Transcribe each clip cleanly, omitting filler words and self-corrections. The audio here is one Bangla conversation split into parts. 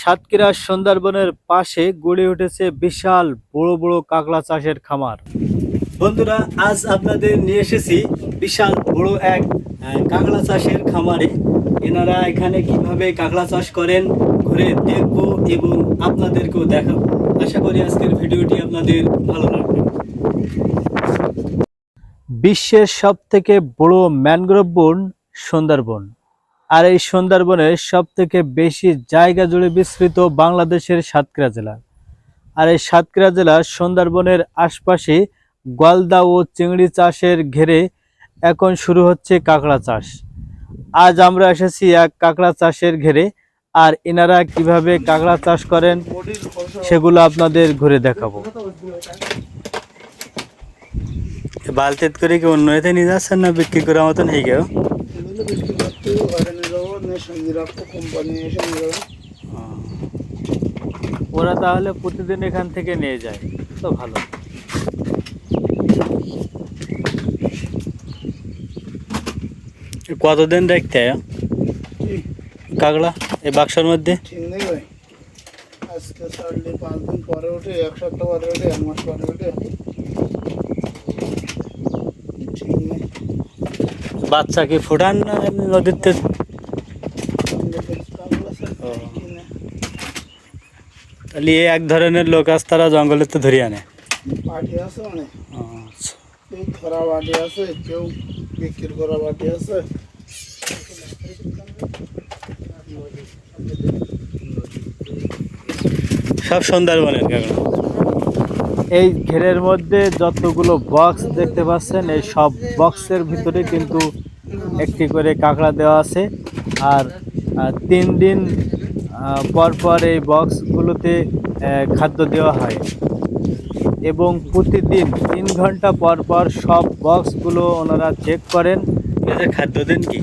সাতক্ষীরা সুন্দরবনের পাশে গড়ে উঠেছে বিশাল বড় বড় কাঁকড়া চাষের খামার। বন্ধুরা, আজ আপনাদের নিয়ে এসেছি বিশাল বড় এক কাঁকড়া চাষের খামারে। এনারা এখানে কিভাবে কাঁকড়া চাষ করেন ঘুরে দেখবো এবং আপনাদেরকেও দেখাবো। আশা করি আজকের ভিডিওটি আপনাদের ভালো লাগবে। বিশ্বের সব থেকে বড় ম্যানগ্রোভ বন সুন্দরবন, আর এই সুন্দরবনের সব থেকে বেশি জায়গা জুড়ে বিস্তৃত বাংলাদেশের সাতক্ষীরা জেলা। আর এই সাতক্ষীরা জেলার সুন্দরবনের আশপাশে গলদা ও চিংড়ি চাষের ঘেরে এখন শুরু হচ্ছে কাঁকড়া চাষ। আজ আমরা এসেছি এক কাঁকড়া চাষের ঘেরে, আর এনারা কিভাবে কাঁকড়া চাষ করেন সেগুলো আপনাদের ঘুরে দেখাবো। বালতিত করে কি অন্য এতে নিয়ে যাচ্ছেন না বিক্রি করার মতন হয়ে গেল? ওরা তাহলে প্রতিদিন এখান থেকে নিয়ে যায়, তো ভালো। কতদিন দেখতে কাঁকড়া এই বাক্সের মধ্যে? আজকে ছাড়লে 5 দিন পরে ওঠে, 1 সপ্তাহ পরে ওঠে, 1 মাস পরে ওঠে। বাচ্চা কি ফুটান না নদীতে? তাহলে এক ধরনের লোক আছে, তারা জঙ্গলেতে ধরে আনে। পাটি আছে অনেক, কেউ ধরা বাটি আছে, কেউ বিক্রি করা বাটি আছে। সব সুন্দরবনের কাঁকড়া। এই ঘেরের মধ্যে যতগুলো বক্স দেখতে পাচ্ছেন, এই সব বক্সের ভিতরে কিন্তু একটি করে কাঁকড়া দেওয়া আছে। আর 3 দিন পর পর এই বক্সগুলোতে খাদ্য দেওয়া হয় এবং প্রতিদিন 3 ঘন্টা পর পর সব বক্সগুলো ওনারা চেক করেন। এদের খাদ্য দেন কি?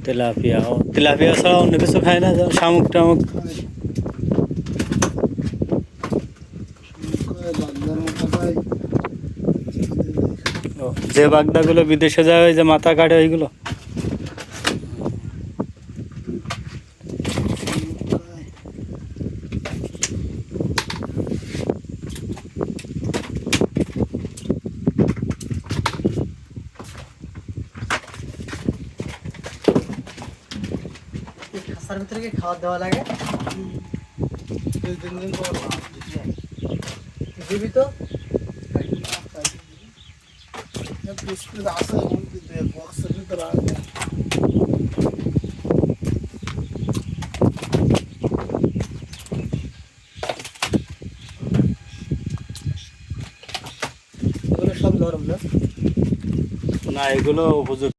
তেলাপিয়া। ও তেলাপিয়া ছাড়া অন্য কিছু খায় না, যেমন শামুক টামুক? যে বাগদাগুলো বিদেশে যায়, ওই যে মাথা কাটে ওইগুলো? ভিতরে কি খাওয়া দেওয়া লাগে? 2-3 দিন পর দিবি তো। সব নরম না, এগুলো উপযুক্ত।